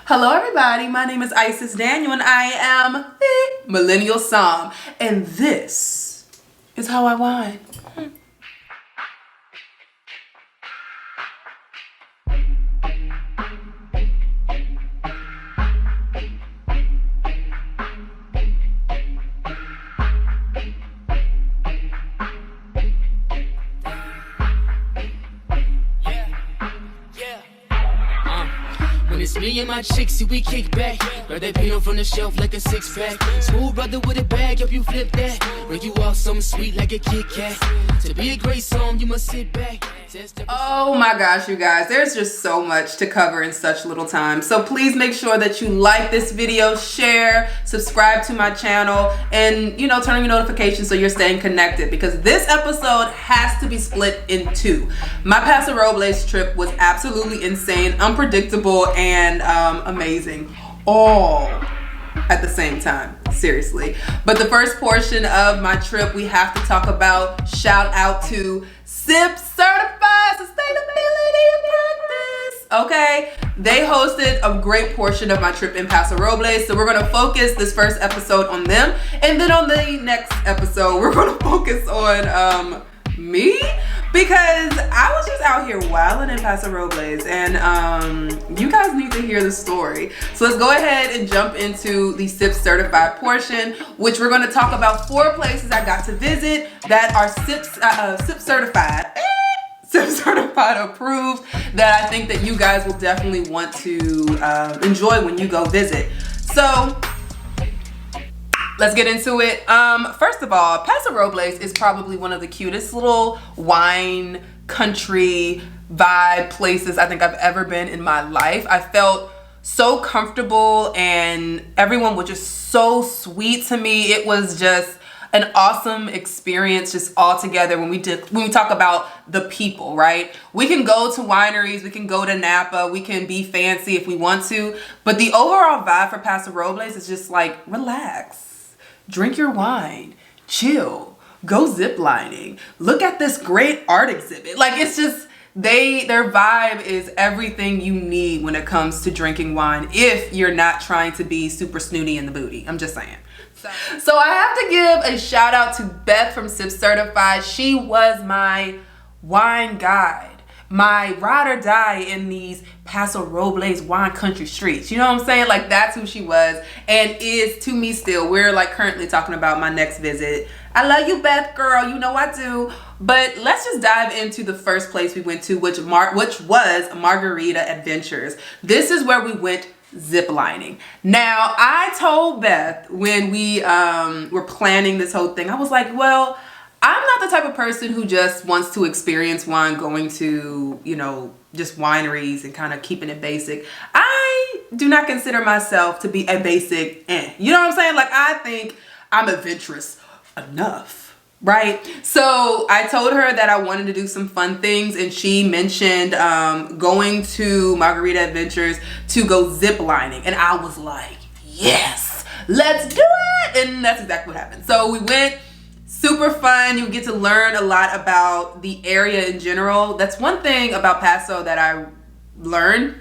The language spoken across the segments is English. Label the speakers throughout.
Speaker 1: Hello everybody, my name is Isis Daniel and I am the Millennial Psalm, and this is how I whine.
Speaker 2: It's me and my chicks, see we kick back. Grab that Pinot from the shelf like a six-pack. Smooth brother with a bag, help you flip that. Break you off something sweet like a Kit Kat. To be a great song, you must sit back.
Speaker 1: Oh my gosh, you guys, there's just so much to cover in such little time. So please make sure that you like this video, share, subscribe to my channel, and turn on your notifications so you're staying connected, because this episode has to be split in two. My Paso Robles trip was absolutely insane, unpredictable, and amazing, all at the same time, seriously. But the first portion of my trip, we have to talk about, shout out to SIP Certified Sustainability Practice. Okay, they hosted a great portion of my trip in Paso Robles, so we're going to focus this first episode on them, and then on the next episode we're going to focus on me, because I was just out here wilding in Paso Robles, and you guys need to hear the story. So let's go ahead and jump into the SIP Certified portion, which we're going to talk about 4 places I got to visit that are SIP Certified. SIP Certified approved, that I think that you guys will definitely want to enjoy when you go visit. So let's get into it. First of all, Paso Robles is probably one of the cutest little wine country vibe places I think I've ever been in my life. I felt so comfortable and everyone was just so sweet to me. It was just an awesome experience just all together when we talk about the people, right? We can go to wineries, we can go to Napa, we can be fancy if we want to, but the overall vibe for Paso Robles is just like, relax, drink your wine, chill, go ziplining, look at this great art exhibit. Like, it's just, their vibe is everything you need when it comes to drinking wine, if you're not trying to be super snooty in the booty. I'm just saying. So I have to give a shout out to Beth from SIP Certified. She was my wine guide, my ride or die in these Paso Robles wine country streets. You know what I'm saying? Like, that's who she was and is to me still. We're like currently talking about my next visit. I love you, Beth, girl. You know I do. But let's just dive into the first place we went to, which was Margarita Adventures. This is where we went ziplining. Now, I told Beth when we were planning this whole thing, I was like, well, I'm not the type of person who just wants to experience wine going to, just wineries and kind of keeping it basic. I do not consider myself to be a basic You know what I'm saying? Like, I think I'm adventurous enough, right? So I told her that I wanted to do some fun things, and she mentioned going to Margarita Adventures to go ziplining, and I was like, yes, let's do it. And that's exactly what happened. So we went. Super fun. You get to learn a lot about the area in general. That's one thing about Paso that I learned.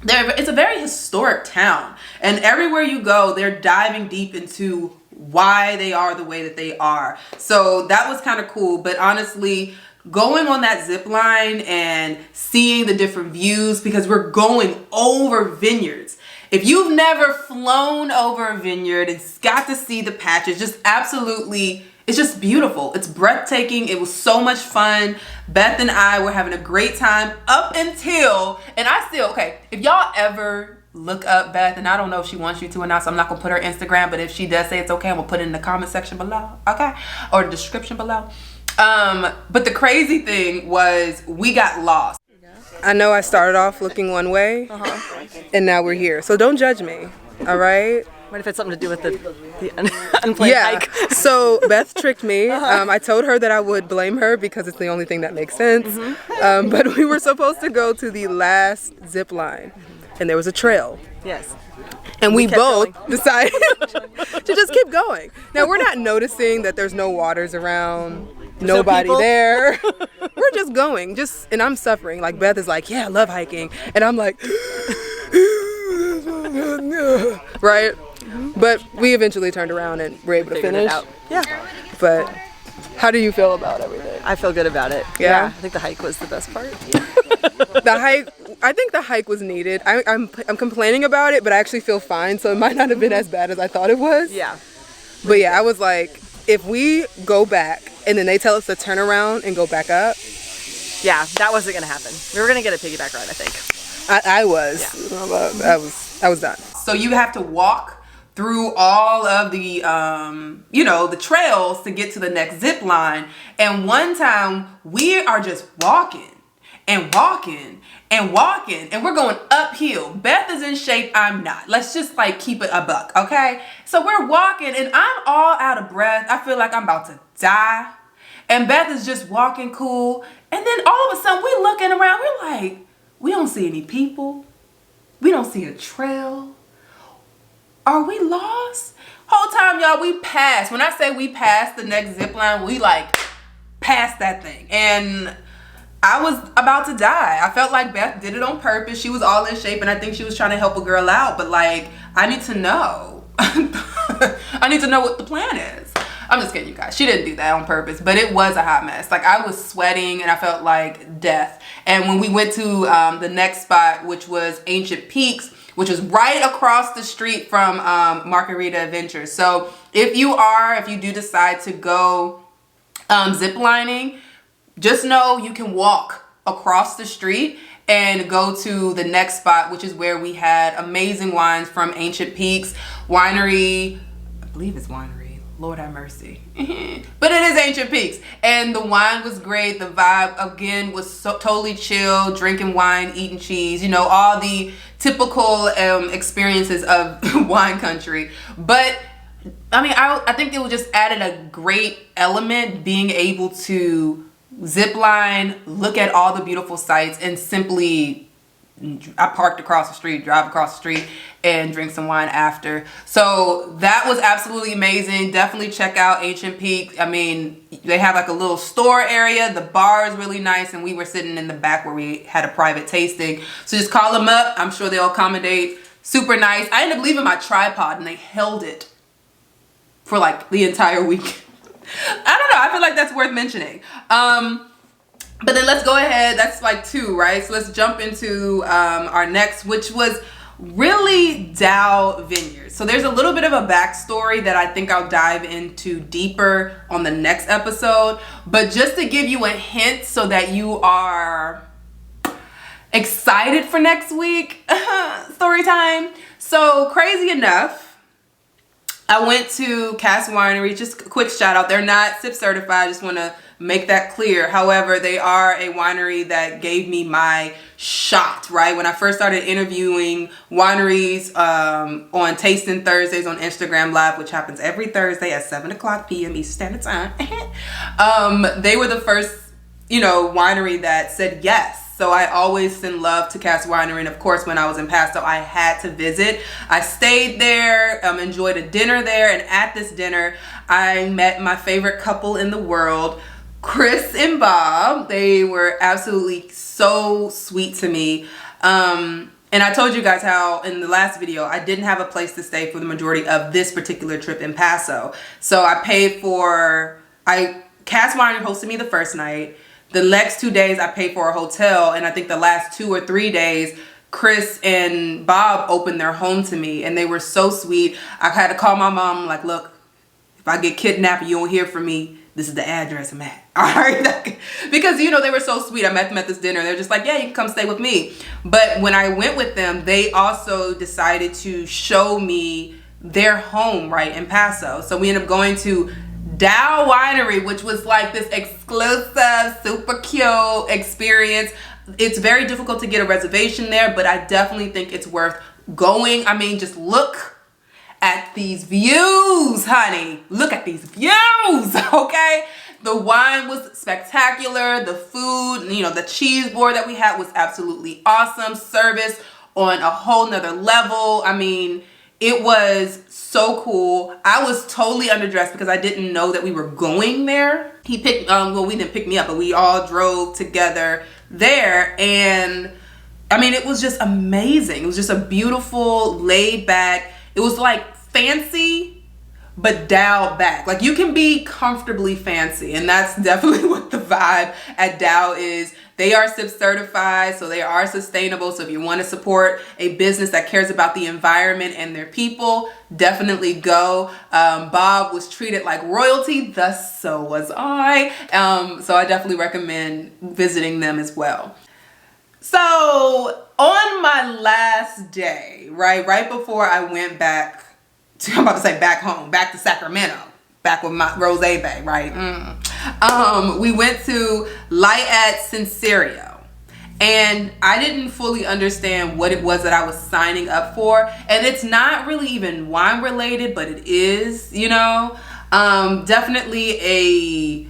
Speaker 1: It's a very historic town, and everywhere you go, they're diving deep into why they are the way that they are. So that was kind of cool. But honestly, going on that zip line and seeing the different views, because we're going over vineyards. If you've never flown over a vineyard and got to see the patches, just absolutely, it's just beautiful. It's breathtaking. It was so much fun. Beth and I were having a great time up until, and I still, okay, if y'all ever look up Beth, and I don't know if she wants you to or not, so I'm not gonna put her Instagram, but if she does say it's okay, I'm gonna put it in the comment section below, okay? Or the description below. But the crazy thing was we got lost. I know I started off looking one way, and now we're here. So don't judge me, all right?
Speaker 3: What if it's something to do with the unplanned hike?
Speaker 1: So Beth tricked me. I told her that I would blame her because it's the only thing that makes sense. But we were supposed to go to the last zip line, and there was a trail.
Speaker 3: Yes.
Speaker 1: And we both decided to just keep going. Now, we're not noticing that there's no waters around, nobody there. We're just going, and I'm suffering. Like, Beth is like, yeah, I love hiking. And I'm like, right? But we eventually turned around and were able to
Speaker 3: Figured it
Speaker 1: finish.
Speaker 3: out. Yeah.
Speaker 1: But how do you feel about everything?
Speaker 3: I feel good about it.
Speaker 1: Yeah?
Speaker 3: I think the hike was the best part.
Speaker 1: The hike, I think the hike was needed. I'm complaining about it, but I actually feel fine, so it might not have been as bad as I thought it was.
Speaker 3: Yeah.
Speaker 1: But yeah, I was like, if we go back and then they tell us to turn around and go back up.
Speaker 3: Yeah, that wasn't gonna happen. We were gonna get a piggyback ride, I think.
Speaker 1: I was.
Speaker 3: Yeah.
Speaker 1: I was done. So you have to walk through all of the, the trails to get to the next zip line. And one time we are just walking and walking and walking and we're going uphill. Beth is in shape, I'm not. Let's just like keep it a buck, okay? So we're walking and I'm all out of breath. I feel like I'm about to die. And Beth is just walking cool. And then all of a sudden we're looking around, we're like, we don't see any people. We don't see a trail. Are we lost? Whole time, y'all, we passed. When I say we passed the next zip line, we like passed that thing. And I was about to die. I felt like Beth did it on purpose. She was all in shape and I think she was trying to help a girl out. But like, I need to know. I need to know what the plan is. I'm just kidding, you guys. She didn't do that on purpose, but it was a hot mess. Like I was sweating and I felt like death. And when we went to the next spot, which was Ancient Peaks, which is right across the street from Margarita Adventures. So if you do decide to go ziplining, just know you can walk across the street and go to the next spot, which is where we had amazing wines from Ancient Peaks Winery. I believe it's Winery. Lord have mercy. But it is Ancient Peaks. And the wine was great. The vibe, again, was so totally chill. Drinking wine, eating cheese. You know, all the typical experiences of wine country. But, I mean, I think it just added a great element, being able to zip line, look at all the beautiful sights, and simply... I parked across the street, drive across the street, and drink some wine after. So that was absolutely amazing. Definitely check out Ancient Peak. I mean, they have like a little store area. The bar is really nice, and we were sitting in the back where we had a private tasting. So just call them up. I'm sure they'll accommodate. Super nice. I ended up leaving my tripod, and they held it for like the entire week. I don't know. I feel like that's worth mentioning. But then let's go ahead. That's like 2, right? So let's jump into our next, which was really Dow Vineyards. So there's a little bit of a backstory that I think I'll dive into deeper on the next episode. But just to give you a hint so that you are excited for next week, story time. So crazy enough, I went to Cass Winery. Just a quick shout out. They're not SIP certified. I just want to make that clear. However, they are a winery that gave me my shot, right? When I first started interviewing wineries on Tasting Thursdays on Instagram Live, which happens every Thursday at 7:00 p.m. Eastern Standard Time, they were the first, winery that said yes. So I always send love to Cass Winery. And of course, when I was in Paso, I had to visit. I stayed there, enjoyed a dinner there. And at this dinner, I met my favorite couple in the world, Chris and Bob. They were absolutely so sweet to me. And I told you guys how in the last video, I didn't have a place to stay for the majority of this particular trip in Paso. So I paid for, Cass Winery hosted me the first night. The next 2 days I paid for a hotel. And I think the last 2 or 3 days, Chris and Bob opened their home to me. And they were so sweet. I had to call my mom, like, look, if I get kidnapped and you don't hear from me, this is the address I'm at. All right. Because, they were so sweet. I met them at this dinner. They're just like, yeah, you can come stay with me. But when I went with them, they also decided to show me their home right in Paso. So we ended up going to Dow Winery, which was like this exclusive, super cute experience. It's very difficult to get a reservation there, but I definitely think it's worth going. I mean, just look at these views, honey. Look at these views, okay? The wine was spectacular. The food, the cheese board that we had was absolutely awesome. Service on a whole nother level. I mean, it was so cool. I was totally underdressed because I didn't know that we were going there. He picked, we didn't pick me up, but we all drove together there. And I mean, it was just amazing. It was just a beautiful, laid back It was like fancy, but dialed back. Like, you can be comfortably fancy, and that's definitely what the vibe at Dow is. They are SIP certified, so they are sustainable. So if you want to support a business that cares about the environment and their people, definitely go. Bob was treated like royalty, thus so was I. So I definitely recommend visiting them as well. So on my last day, right before I went back to, I'm about to say back home, back to Sacramento, back with my Rose Bay, right? We went to Light at Sincerio, and I didn't fully understand what it was that I was signing up for. And it's not really even wine related, but it is, you know, definitely a,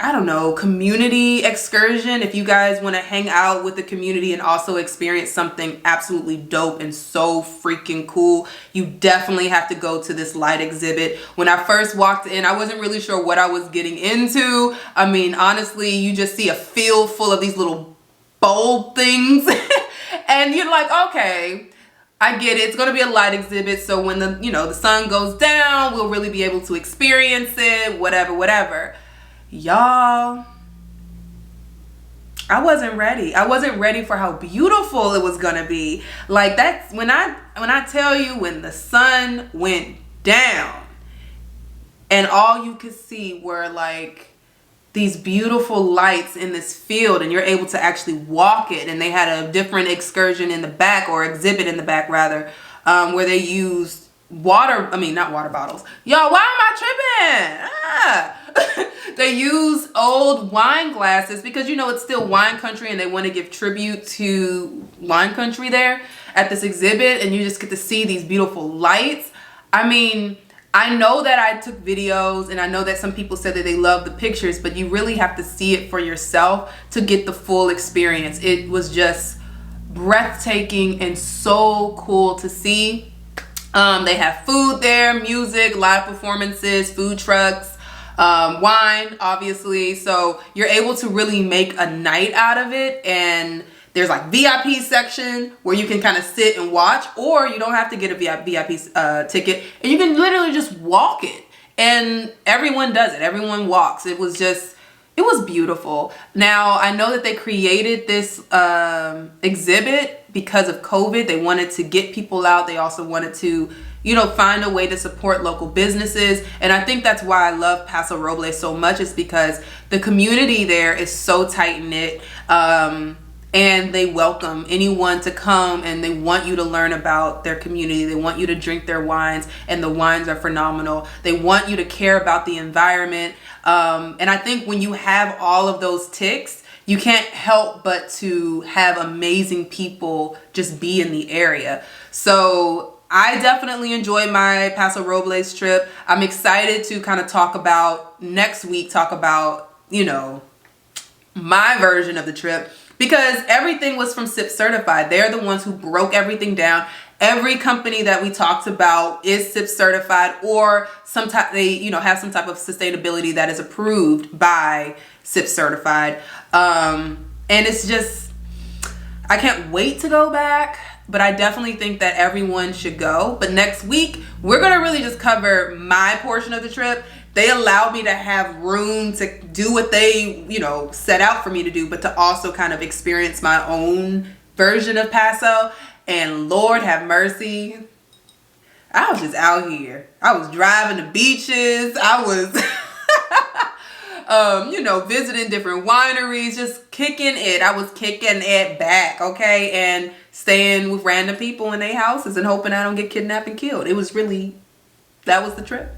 Speaker 1: I don't know, community excursion. If you guys want to hang out with the community and also experience something absolutely dope and so freaking cool, you definitely have to go to this light exhibit. When I first walked in, I wasn't really sure what I was getting into. I mean, honestly, you just see a field full of these little bulb things and you're like, okay, I get it. It's going to be a light exhibit. So when the sun goes down, we'll really be able to experience it, whatever. Y'all, I wasn't ready. I wasn't ready for how beautiful it was gonna be. Like, that's when I tell you, when the sun went down and all you could see were like these beautiful lights in this field, and you're able to actually walk it. And they had a different excursion in the back, or exhibit in the back rather, where they used not water bottles. Y'all, why am I tripping? They use old wine glasses because, you know, it's still wine country and they want to give tribute to wine country there at this exhibit, and you just get to see these beautiful lights. I mean, I know that I took videos and I know that some people said that they love the pictures, but you really have to see it for yourself to get the full experience. It was just breathtaking and so cool to see. They have food there, music, live performances, food trucks, wine, obviously. So you're able to really make a night out of it. And there's like VIP section where you can kind of sit and watch, or you don't have to get a VIP ticket, and you can literally just walk it. And everyone does it. Everyone walks. It was beautiful. Now, I know that they created this exhibit because of COVID. They wanted to get people out. They also wanted to, you know, find a way to support local businesses. And I think that's why I love Paso Robles so much, is because the community there is so tight-knit. And they welcome anyone to come, and they want you to learn about their community. They want you to drink their wines, and the wines are phenomenal. They want you to care about the environment. And I think when you have all of those ticks, you can't help but to have amazing people just be in the area. So I definitely enjoyed my Paso Robles trip. I'm excited to kind of talk about next week, you know, my version of the trip, because everything was from SIP certified. They're the ones who broke everything down. Every company that we talked about is SIP certified, or they, you know, have some type of sustainability that is approved by SIP certified. And it's just, I can't wait to go back, but I definitely think that everyone should go. But next week, we're going to really just cover my portion of the trip. They allowed me to have room to do what they, you know, set out for me to do, but to also kind of experience my own version of Paso. And Lord have mercy, I was just out here. I was driving to beaches. I was, you know, visiting different wineries, just kicking it. I was kicking it back, okay? And staying with random people in their houses and hoping I don't get kidnapped and killed. It was really, that was the trip.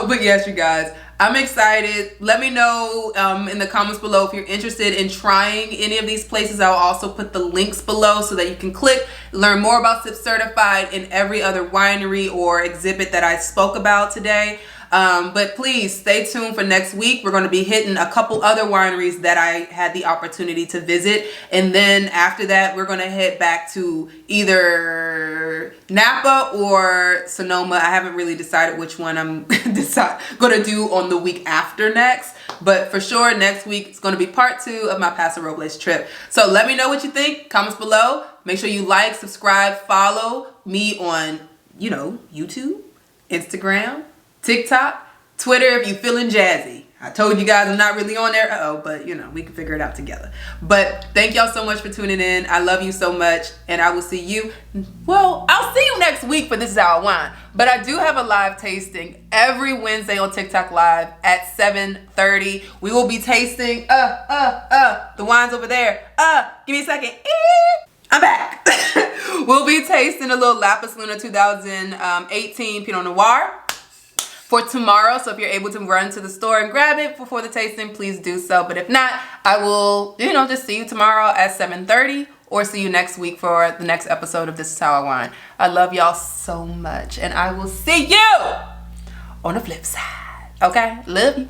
Speaker 1: But yes, you guys, I'm excited. Let me know in the comments below if you're interested in trying any of these places. I'll also put the links below so that you can click, learn more about SIP certified and every other winery or exhibit that I spoke about today. But please stay tuned for next week. We're going to be hitting a couple other wineries that I had the opportunity to visit. And then after that, we're going to head back to either Napa or Sonoma. I haven't really decided which one I'm going to do on the week after next. But for sure, next week it's going to be part 2 of my Paso Robles trip. So let me know what you think. Comments below. Make sure you like, subscribe, follow me on, you know, YouTube, Instagram, TikTok, Twitter if you're feeling jazzy. I told you guys I'm not really on there, but you know, we can figure it out together. But thank y'all so much for tuning in. I love you so much, and I will see you, well, I'll see you next week for This Is How I Wine. But I do have a live tasting every Wednesday on TikTok Live at 7:30. We will be tasting, the wines over there. Give me a second. I'm back. We'll be tasting a little Lapis Luna 2018 Pinot Noir for tomorrow. So if you're able to run to the store and grab it before the tasting, please do so. But if not, I will, you know, just see you tomorrow at 7:30 or see you next week for the next episode of This Is How I Wine. I love y'all so much, and I will see you on the flip side. Okay? Love you.